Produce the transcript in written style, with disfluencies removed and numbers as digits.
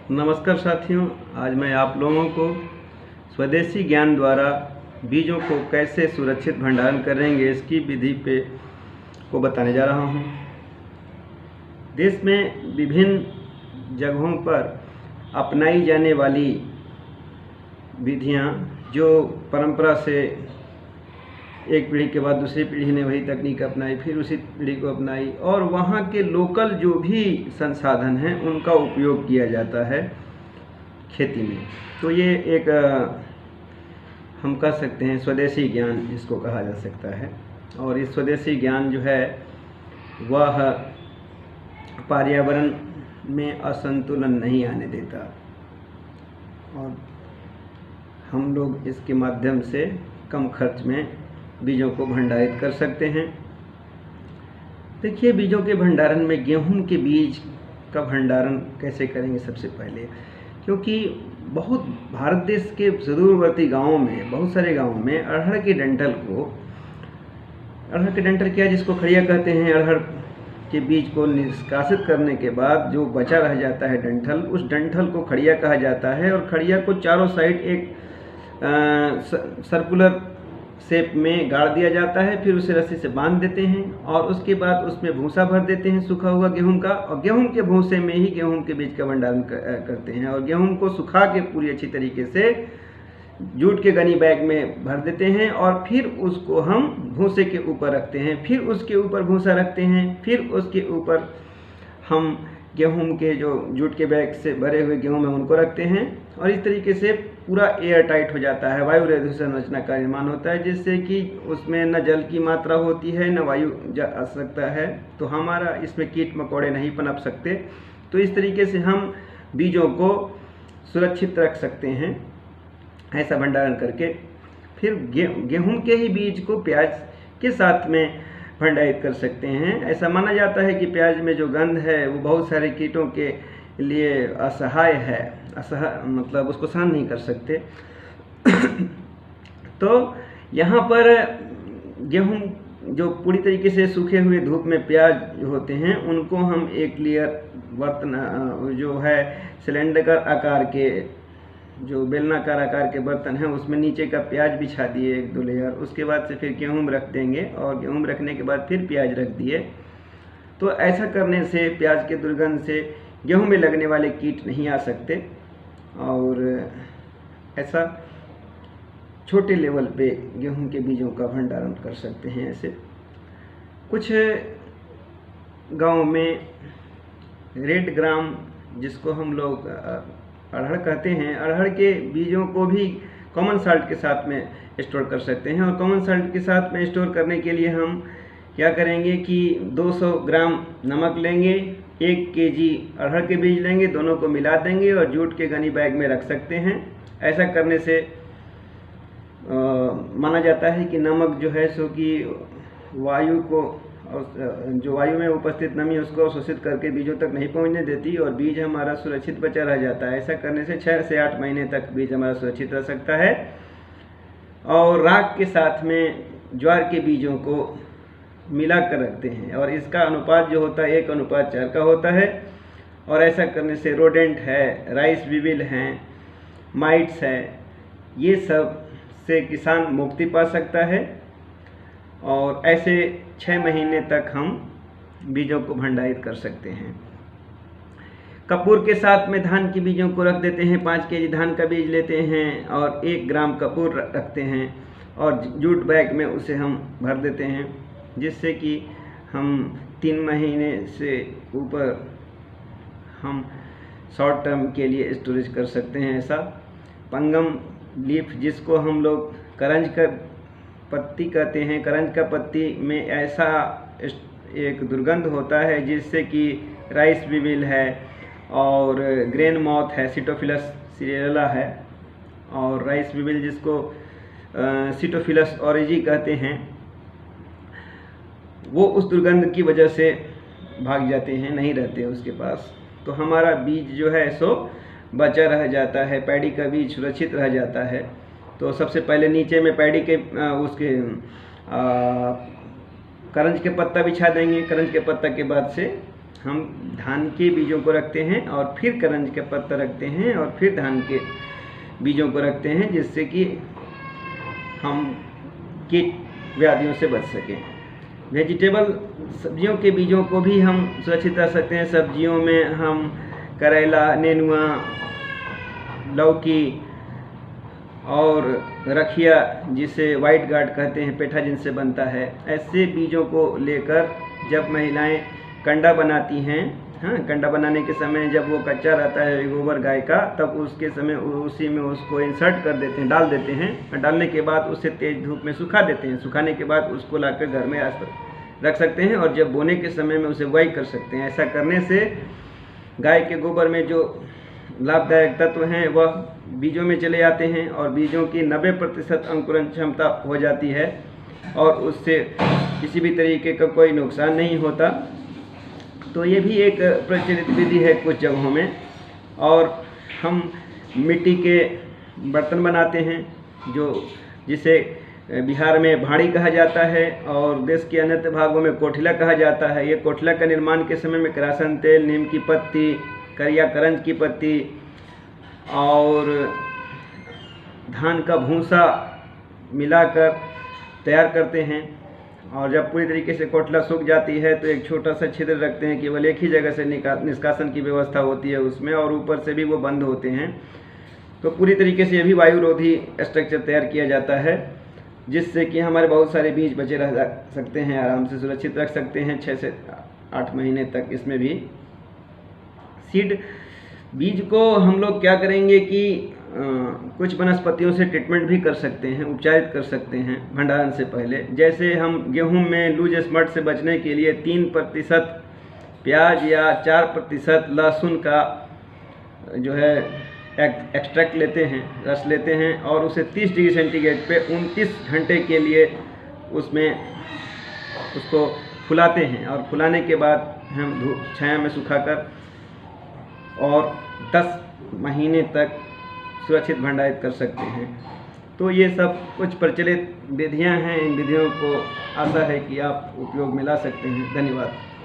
नमस्कार साथियों, आज मैं आप लोगों को स्वदेशी ज्ञान द्वारा बीजों को कैसे सुरक्षित भंडारण करेंगे इसकी विधि को बताने जा रहा हूं। देश में विभिन्न जगहों पर अपनाई जाने वाली विधियां जो परंपरा से एक पीढ़ी के बाद दूसरी पीढ़ी ने वही तकनीक अपनाई, फिर उसी पीढ़ी को अपनाई और वहाँ के लोकल जो भी संसाधन हैं उनका उपयोग किया जाता है खेती में। तो ये एक हम कह सकते हैं स्वदेशी ज्ञान जिसको कहा जा सकता है। और इस स्वदेशी ज्ञान जो है वह पर्यावरण में असंतुलन नहीं आने देता और हम लोग इसके माध्यम से कम खर्च में बीजों को भंडारित कर सकते हैं। देखिए, बीजों के भंडारण में गेहूं के बीज का भंडारण कैसे करेंगे सबसे पहले, क्योंकि बहुत भारत देश के सुदूरवर्ती गांवों में, बहुत सारे गांवों में अरहर के डंठल क्या जिसको खड़िया कहते हैं, अरहर के बीज को निष्कासित करने के बाद जो बचा रह जाता है डंठल, उस डंठल को खड़िया कहा जाता है। और खड़िया को चारों साइड एक सर्कुलर शेप में गाड़ दिया जाता है, फिर उसे रस्सी से बांध देते हैं और उसके बाद उसमें भूसा भर देते हैं सूखा हुआ गेहूं का, और गेहूं के भूसे में ही गेहूं के बीज का भंडारण करते हैं। और गेहूं को सुखा के पूरी अच्छी तरीके से जूट के गनी बैग में भर देते हैं और फिर उसको हम भूसे के ऊपर रखते हैं, फिर उसके ऊपर भूसा रखते हैं, फिर उसके ऊपर हम गेहूं के जो जूट के बैग से भरे हुए गेहूं में उनको रखते हैं और इस तरीके से पूरा एयर टाइट हो जाता है, वायु रहित संरचना का निर्माण होता है, जिससे कि उसमें न जल की मात्रा होती है न वायु जा सकता है, तो हमारा इसमें कीट मकोड़े नहीं पनप सकते। तो इस तरीके से हम बीजों को सुरक्षित रख सकते हैं ऐसा भंडारण करके। फिर गेहूं के ही बीज को प्याज के साथ में भंडारित कर सकते हैं। ऐसा माना जाता है कि प्याज में जो गंध है वो बहुत सारे कीटों के लिए असहाय है, मतलब उसको सहन नहीं कर सकते। तो यहाँ पर गेहूं जो पूरी तरीके से सूखे हुए धूप में प्याज होते हैं उनको हम एक लेयर बर्तन जो है सिलेंडर आकार के, जो बेलनाकार आकार के बर्तन हैं उसमें नीचे का प्याज बिछा दिए एक दो लेयर, उसके बाद से फिर गेहूं रख देंगे और गेहूं रखने के बाद फिर प्याज रख दिए। तो ऐसा करने से प्याज के दुर्गंध से गेहूं में लगने वाले कीट नहीं आ सकते और ऐसा छोटे लेवल पे गेहूं के बीजों का भंडारण कर सकते हैं। ऐसे कुछ गाँव में रेड ग्राम जिसको हम लोग अरहर कहते हैं, अरहर के बीजों को भी कॉमन साल्ट के साथ में स्टोर कर सकते हैं। और कॉमन साल्ट के साथ में स्टोर करने के लिए हम क्या करेंगे कि 200 ग्राम नमक लेंगे, 1 केजी अरहर के बीज लेंगे, दोनों को मिला देंगे और जूट के गनी बैग में रख सकते हैं। ऐसा करने से माना जाता है कि नमक जो है सो कि वायु को, जो वायु में उपस्थित नमी उसको अवशोषित करके बीजों तक नहीं पहुंचने देती और बीज हमारा सुरक्षित बचा रह जाता है। ऐसा करने से 6 से 8 महीने तक बीज हमारा सुरक्षित रह सकता है। और राख के साथ में ज्वार के बीजों को मिला कर रखते हैं और इसका अनुपात जो होता है 1:4 का होता है। और ऐसा करने से रोडेंट है, राइस विविल हैं, माइट्स है, ये सब से किसान मुक्ति पा सकता है। और ऐसे 6 महीने तक हम बीजों को भंडारित कर सकते हैं। कपूर के साथ में धान के बीजों को रख देते हैं, 5 केजी धान का बीज लेते हैं और 1 ग्राम कपूर रखते हैं और जूट बैग में उसे हम भर देते हैं, जिससे कि हम 3 महीने से ऊपर हम शॉर्ट टर्म के लिए स्टोरेज कर सकते हैं। ऐसा पंगम लीफ जिसको हम लोग करंज का पत्ती कहते हैं, करंज का पत्ती में ऐसा एक दुर्गंध होता है जिससे कि राइस विविल है और ग्रेन मॉथ है, सिटोफिलस सीरियला है और राइस विविल जिसको सिटोफिलस ऑरिजी कहते हैं, वो उस दुर्गंध की वजह से भाग जाते हैं, नहीं रहते उसके पास। तो हमारा बीज जो है सो बचा रह जाता है, पैडी का बीज सुरक्षित रह जाता है। तो सबसे पहले नीचे में पैडी के उसके करंज के पत्ता बिछा देंगे, करंज के पत्ता के बाद से हम धान के बीजों को रखते हैं और फिर करंज के पत्ता रखते हैं और फिर धान के बीजों को रखते हैं, जिससे कि हम कीट व्याधियों से बच सकें। वेजिटेबल सब्जियों के बीजों को भी हम सुरक्षित रख सकते हैं। सब्जियों में हम करेला, नेनुआ, लौकी और रखिया, जिसे वाइट गार्ड कहते हैं, पेठा जिनसे बनता है, ऐसे बीजों को लेकर जब महिलाएं कंडा बनाती हैं, कंडा बनाने के समय जब वो कच्चा रहता है गोबर गाय का, तब उसके समय उसी में उसको इंसर्ट कर देते हैं, डाल देते हैं। डालने के बाद उसे तेज़ धूप में सुखा देते हैं। सुखाने के बाद उसको लाकर घर में रख सकते हैं और जब बोने के समय में उसे बुआई कर सकते हैं। ऐसा करने से गाय के गोबर में जो लाभदायक तत्व हैं वह बीजों में चले जाते हैं और बीजों की 90% अंकुरण क्षमता हो जाती है और उससे किसी भी तरीके का कोई नुकसान नहीं होता। तो ये भी एक प्रचलित विधि है कुछ जगहों में। और हम मिट्टी के बर्तन बनाते हैं, जिसे बिहार में भाड़ी कहा जाता है और देश के अन्य भागों में कोठिला कहा जाता है। ये कोठिला का निर्माण के समय में किरासन तेल, नीम की पत्ती, करिया करंज की पत्ती और धान का भूसा मिलाकर तैयार करते हैं। और जब पूरी तरीके से कोठिला सूख जाती है तो एक छोटा सा छिद्र रखते हैं, केवल एक ही जगह से निष्कासन की व्यवस्था होती है उसमें, और ऊपर से भी वो बंद होते हैं। तो पूरी तरीके से ये भी वायुरोधी स्ट्रक्चर तैयार किया जाता है, जिससे कि हमारे बहुत सारे बीज बचे रह सकते हैं, आराम से सुरक्षित रख सकते हैं 6 से 8 महीने तक। इसमें भी सीड बीज को हम लोग क्या करेंगे कि कुछ वनस्पतियों से ट्रीटमेंट भी कर सकते हैं, उपचारित कर सकते हैं भंडारण से पहले। जैसे हम गेहूं में लूज स्मट से बचने के लिए 3% प्याज या 4% लहसुन का जो है एक्सट्रैक्ट लेते हैं, रस लेते हैं और उसे 30 डिग्री सेंटीग्रेड पे 29 घंटे के लिए उसको फुलाते हैं और फुलाने के बाद हम छाया में सुखाकर और 10 महीने तक सुरक्षित भंडारित कर सकते हैं। तो ये सब कुछ प्रचलित विधियां हैं। इन विधियों को आशा है कि आप उपयोग में ला सकते हैं। धन्यवाद।